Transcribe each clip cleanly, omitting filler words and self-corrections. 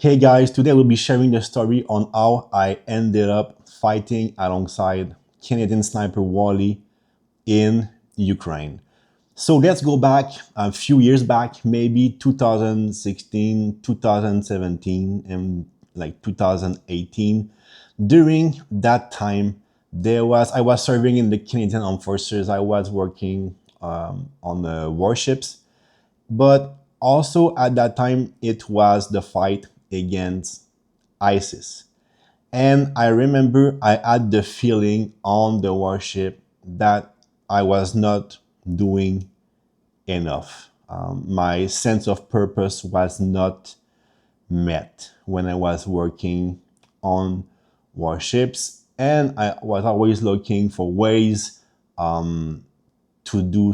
Hey guys, today we'll be sharing the story on how I ended up fighting alongside Canadian Sniper Wali in Ukraine. So let's go back a few years back, maybe 2016, 2017, and like 2018. During that time, I was serving in the Canadian Armed Forces. I was working on the warships, but also at that time, it was the fight against ISIS. And I remember I had the feeling on the warship that I was not doing enough. My sense of purpose was not met when I was working on warships, and I was always looking for ways to do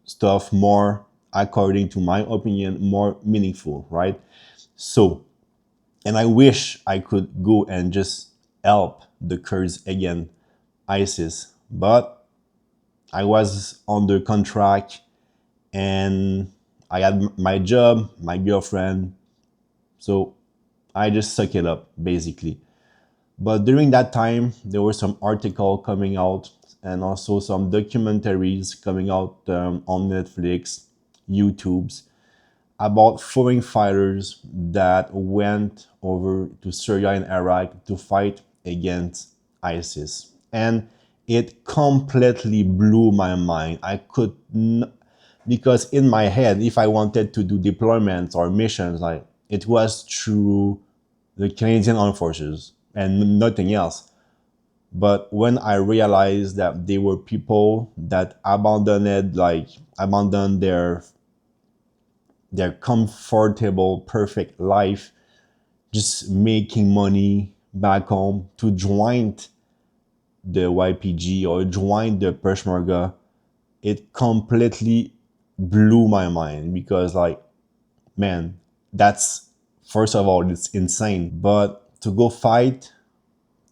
stuff more, according to my opinion, more meaningful, right? So, and I wish I could go and just help the Kurds against ISIS, but I was under contract and I had my job, my girlfriend, so I just suck it up basically. But during that time, there were some articles coming out and also some documentaries coming out on Netflix, YouTube's, about foreign fighters that went over to Syria and Iraq to fight against ISIS. And it completely blew my mind. Because in my head, if I wanted to do deployments or missions, like it was through the Canadian Armed Forces and nothing else. But when I realized that they were people that abandoned their comfortable, perfect life, just making money back home to join the YPG or join the Peshmerga, it completely blew my mind because, like, man, that's, first of all, it's insane. But to go fight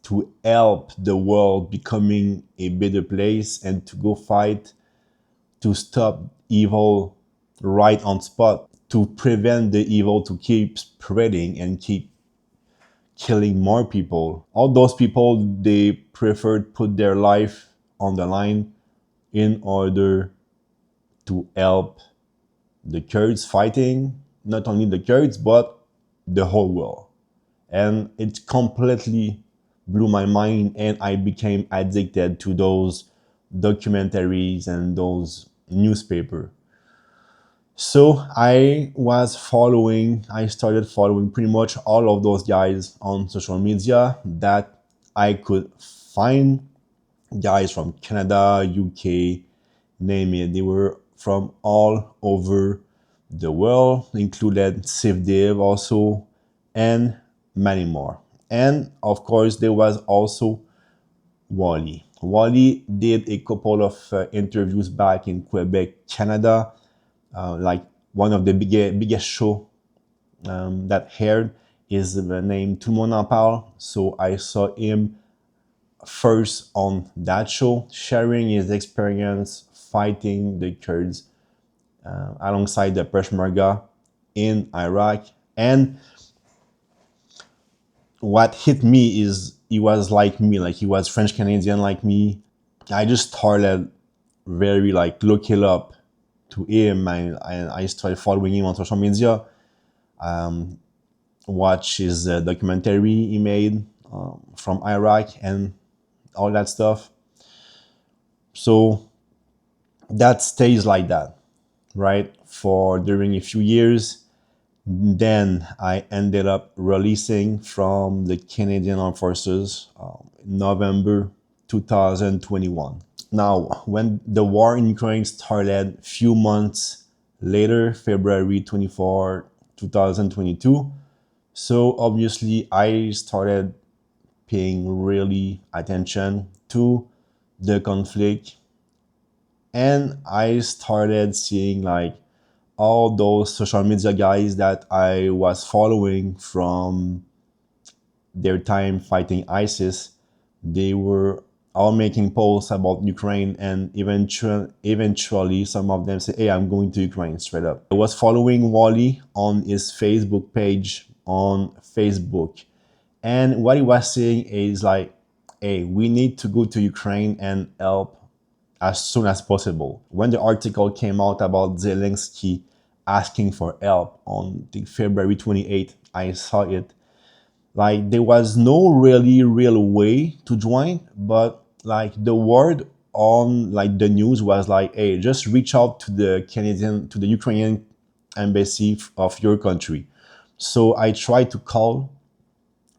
to help the world becoming a better place and to go fight to stop evil right on spot, to prevent the evil to keep spreading and keep killing more people. All those people, they preferred put their life on the line in order to help the Kurds fighting, not only the Kurds, but the whole world. And it completely blew my mind, and I became addicted to those documentaries and those newspapers. So I started following pretty much all of those guys on social media that I could find. Guys from Canada, UK, name it. They were from all over the world, included SafeDev also, and many more. And of course, there was also Wally. Wally did a couple of interviews back in Quebec, Canada, like one of the biggest show that aired is named Tout le monde en parle. So I saw him first on that show, sharing his experience fighting the Kurds alongside the Peshmerga in Iraq. And what hit me is he was like me, like he was French Canadian like me. I just started very like looking up to him, and I started following him on social media. Watch his documentary he made from Iraq and all that stuff. So that stays like that, right? For during a few years. Then I ended up releasing from the Canadian Armed Forces November 2021. Now, when the war in Ukraine started, few months later, February 24, 2022, so obviously I started paying really attention to the conflict, and I started seeing like all those social media guys that I was following from their time fighting ISIS. They were all making posts about Ukraine, and eventually some of them say, hey, I'm going to Ukraine straight up. I was following Wally on his Facebook page on Facebook. And what he was saying is like, hey, we need to go to Ukraine and help as soon as possible. When the article came out about Zelensky asking for help on the February 28th, I saw it. Like there was no really real way to join, but like the word on like the news was like, hey, just reach out to the Ukrainian embassy of your country. So I tried to call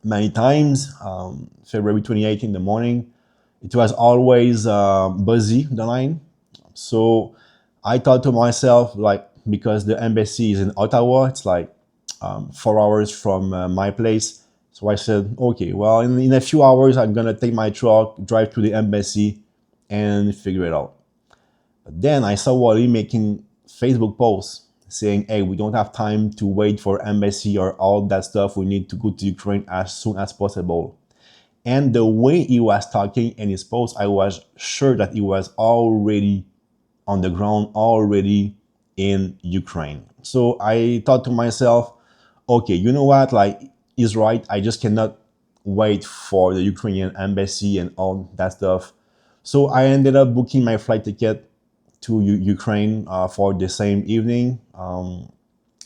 many times. February 28th in the morning, it was always busy, the line. So I thought to myself, like, because the embassy is in Ottawa, it's like 4 hours from my place. So I said, okay, well, in a few hours, I'm gonna take my truck, drive to the embassy, and figure it out. But then I saw Wally making Facebook posts saying, hey, we don't have time to wait for embassy or all that stuff. We need to go to Ukraine as soon as possible. And the way he was talking in his post, I was sure that he was already on the ground, already in Ukraine. So I thought to myself, okay, you know what? Like, he's right. I just cannot wait for the Ukrainian embassy and all that stuff. So I ended up booking my flight ticket to Ukraine for the same evening.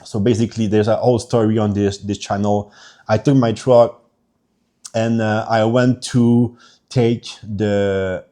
So basically, there's a whole story on this channel. I took my truck and I went to take the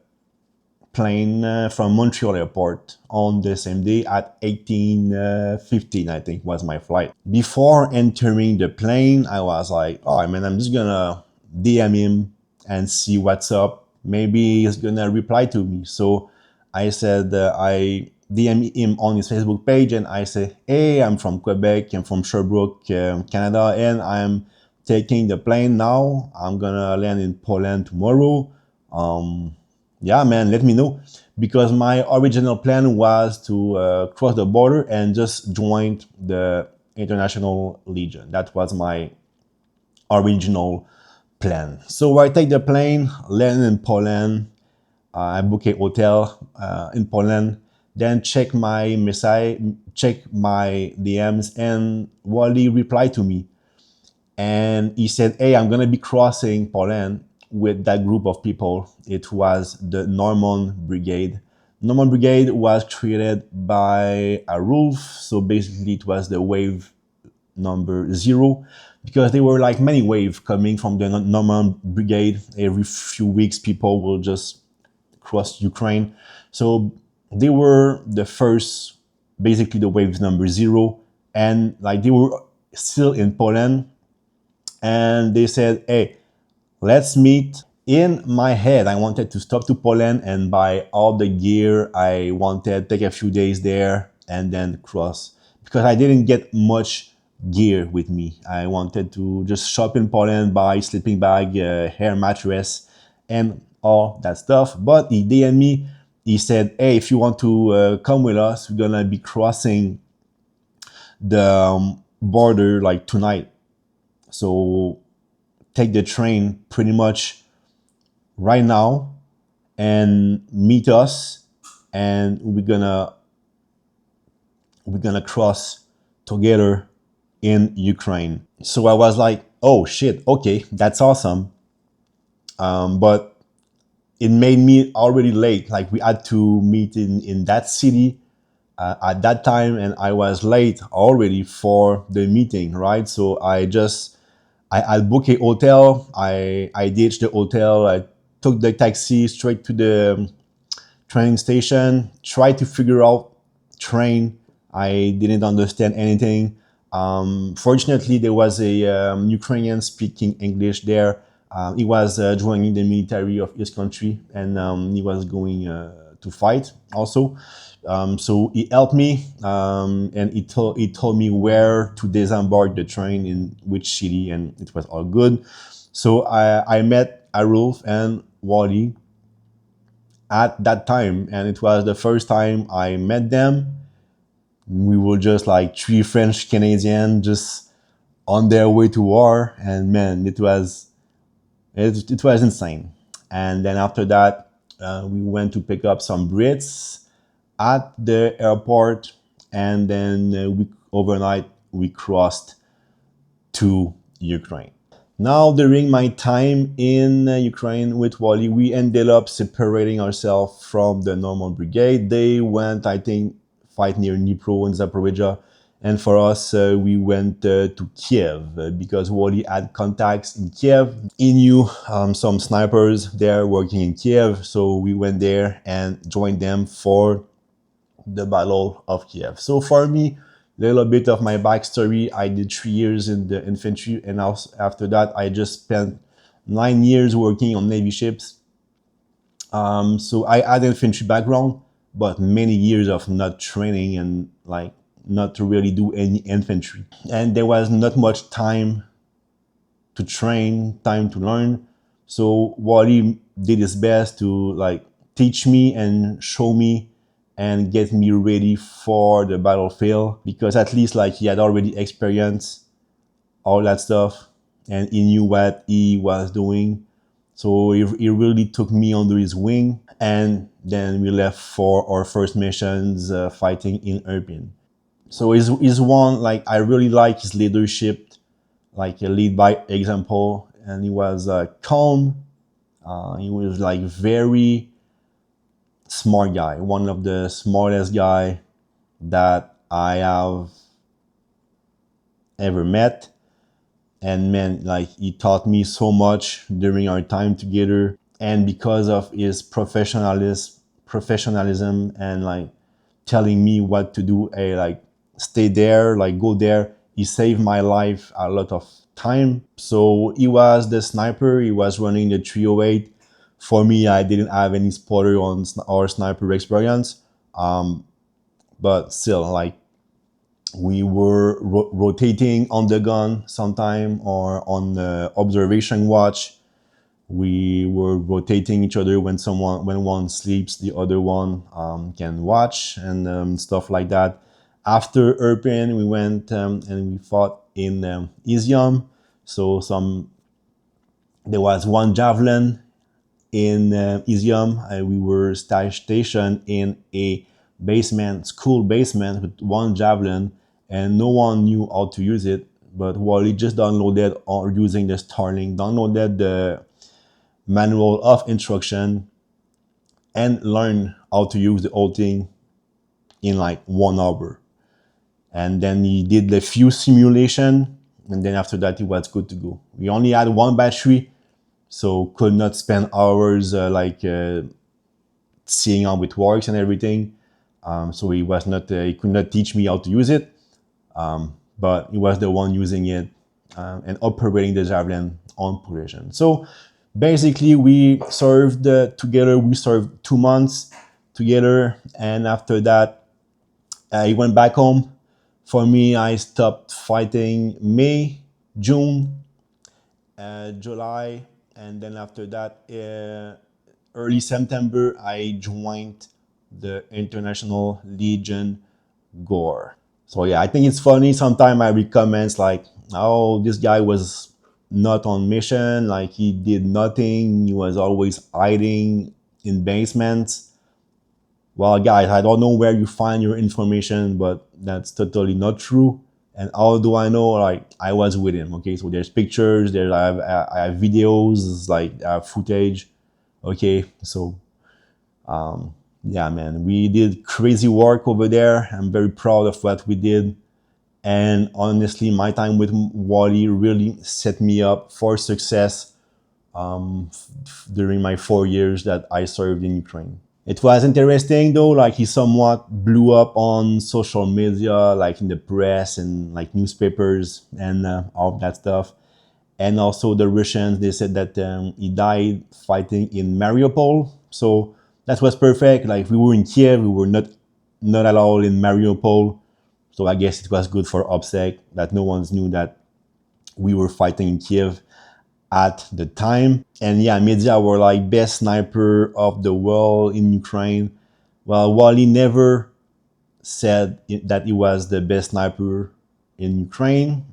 plane from Montreal airport on the same day at 18:15, I think was my flight. Before entering the plane, I was like, oh man, I'm just gonna DM him and see what's up. Maybe he's gonna reply to me. So I said, I DM him on his Facebook page and I say, hey, I'm from Quebec, I'm from Sherbrooke, Canada, and I'm taking the plane now. I'm gonna land in Poland tomorrow. Yeah, man, let me know. Because my original plan was to cross the border and just join the International Legion. That was my original plan. So I take the plane, land in Poland. I book a hotel in Poland, then check my message, check my DMs, and Wally replied to me. And he said, hey, I'm going to be crossing Poland with that group of people. It was the Norman Brigade. Norman Brigade was created by a roof. So basically it was the wave number 0, because there were like many waves coming from the Norman Brigade. Every few weeks, people will just cross Ukraine. So they were the first, basically the waves number 0. And like they were still in Poland, and they said, hey, let's meet. In my head, I wanted to stop to Poland and buy all the gear I wanted, take a few days there, and then cross. Because I didn't get much gear with me. I wanted to just shop in Poland, buy sleeping bag, hair mattress, and all that stuff. But he DM'd me. He said, hey, if you want to come with us, we're gonna be crossing the border like tonight. So take the train pretty much right now and meet us, and we're gonna cross together in Ukraine. So I was like, oh shit, okay, that's awesome. But it made me already late. Like we had to meet in that city at that time, and I was late already for the meeting, right? So I booked a hotel. I ditched the hotel. I took the taxi straight to the train station. Tried to figure out train. I didn't understand anything. Fortunately, there was a Ukrainian speaking English there. He was joining the military of his country, and he was going to fight also. So he helped me, and he told me where to disembark the train in which city, and it was all good. So I met Arulf and Wally at that time, and it was the first time I met them. We were just like three French Canadians just on their way to war, and man, it was insane. And then after that, we went to pick up some Brits at the airport, and then overnight we crossed to Ukraine. Now, during my time in Ukraine with Wally, we ended up separating ourselves from the normal brigade. They went, I think, fight near Dnipro in Zaporizhia. And for us, we went to Kiev because Wally had contacts in Kiev. He knew some snipers there working in Kiev. So we went there and joined them for the Battle of Kiev. So for me, a little bit of my backstory. I did 3 years in the infantry, and after that, I just spent 9 years working on Navy ships. So I had infantry background, but many years of not training and like not to really do any infantry. And there was not much time to train, time to learn. So Wally did his best to like teach me and show me and get me ready for the battlefield, because at least like he had already experienced all that stuff and he knew what he was doing. So he really took me under his wing, and then we left for our first missions fighting in Irpin. So he's one, like I really like his leadership, like a lead by example, and he was calm. He was like very smart guy, one of the smartest guy that I have ever met. And man, like he taught me so much during our time together. And because of his professionalism and like telling me what to do, hey, like stay there, like go there, he saved my life a lot of time. So he was the sniper, he was running the 308. For me, I didn't have any spotter on or sniper experience, but still, like we were rotating on the gun sometime or on the observation watch. We were rotating each other when one sleeps, the other one can watch and stuff like that. After Irpin, we went and we fought in Izium. So there was one javelin in Izium. We were stationed in a school basement with one javelin, and no one knew how to use it. But Wally just downloaded, or using the Starlink, downloaded the manual of instruction and learned how to use the whole thing in like 1 hour. And then he did a few simulation, and then after that, he was good to go. We only had one battery, so could not spend hours seeing how it works and everything. So he could not teach me how to use it, but he was the one using it and operating the javelin on position. So basically, we served together. We served 2 months together, and after that, he went back home. For me, I stopped fighting May, June, July, and then after that, early September, I joined the International Legion Gore. So yeah, I think it's funny. Sometimes I read comments like, "Oh, this guy was not on mission. Like he did nothing. He was always hiding in basements." Well, guys, I don't know where you find your information, but that's totally not true. And how do I know? Like I was with him. Okay, so there's pictures. I have videos, like footage. Okay, so yeah, man, we did crazy work over there. I'm very proud of what we did. And honestly, my time with Wally really set me up for success during my 4 years that I served in Ukraine. It was interesting though, like he somewhat blew up on social media, like in the press and like newspapers and all that stuff. And also the Russians, they said that he died fighting in Mariupol. So that was perfect. Like we were in Kiev, we were not at all in Mariupol. So I guess it was good for OPSEC that no one knew that we were fighting in Kiev at the time. And yeah, media were like best sniper of the world in Ukraine. Well, Wally never said that he was the best sniper in Ukraine.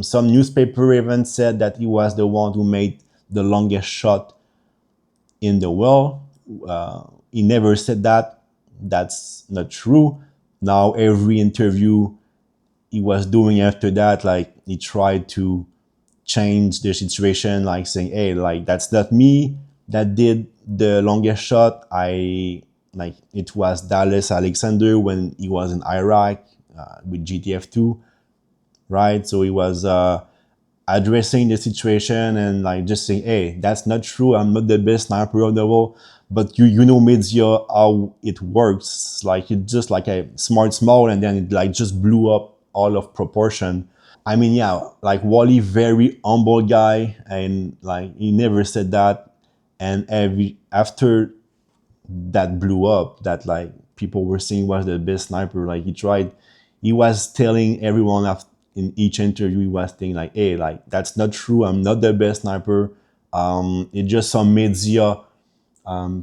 Some newspaper even said that he was the one who made the longest shot in the world. He never said that. That's not true. Now every interview he was doing after that, like he tried to change the situation, like saying, hey, like that's not me that did the longest shot. I like it was Dallas Alexander when he was in Iraq with GTF2, right? So he was addressing the situation and like just saying, hey, that's not true. I'm not the best sniper on the world. But you know media how it works. Like it's just like a small and then it like just blew up all of proportion. I mean, yeah, like Wally, very humble guy, and like he never said that. And every after that blew up, that like people were saying was the best sniper. Like he was telling everyone in each interview, he was saying like, hey, like that's not true. I'm not the best sniper. It just some media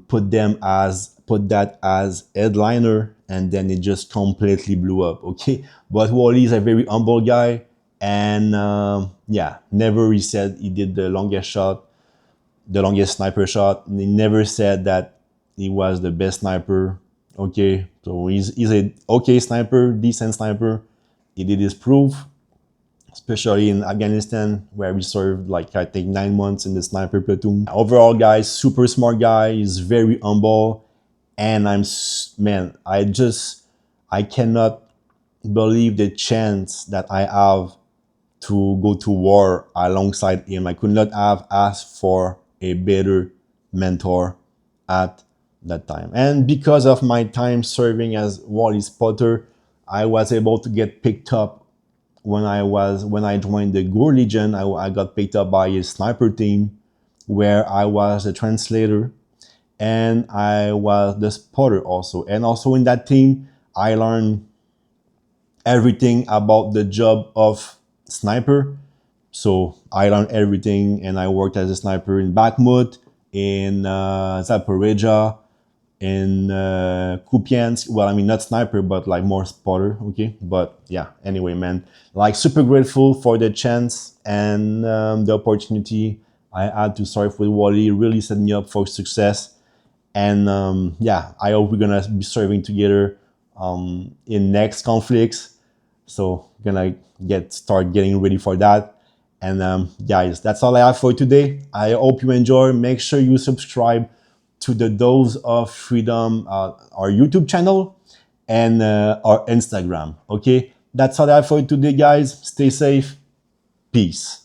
put that as headliner, and then it just completely blew up. Okay, but Wally is a very humble guy, and yeah, never he said he did the longest shot, the longest sniper shot. And he never said that he was the best sniper. Okay, so he's a okay sniper, decent sniper. He did his proof, especially in Afghanistan, where we served like I think 9 months in the sniper platoon. Overall, guys, super smart guy. He's very humble, and man, I cannot believe the chance that I have to go to war alongside him. I could not have asked for a better mentor at that time. And because of my time serving as Wally spotter, I was able to get picked up when I joined the Gore Legion. I got picked up by a sniper team where I was a translator and I was the spotter also. And also in that team, I learned everything about the job of sniper. So I learned everything, and I worked as a sniper in Bakhmut, in Zaporizhia, in Kupiansk. Well, I mean, not sniper, but like more spotter. Okay, but yeah. Anyway, man, like super grateful for the chance and the opportunity I had to serve with Wally. Really set me up for success. And yeah, I hope we're gonna be serving together in next conflicts. So gonna start getting ready for that. And guys, that's all I have for today. I hope you enjoy. Make sure you subscribe to the Dose of Freedom, our YouTube channel, and our Instagram. Okay, that's all I have for today, guys. Stay safe. Peace.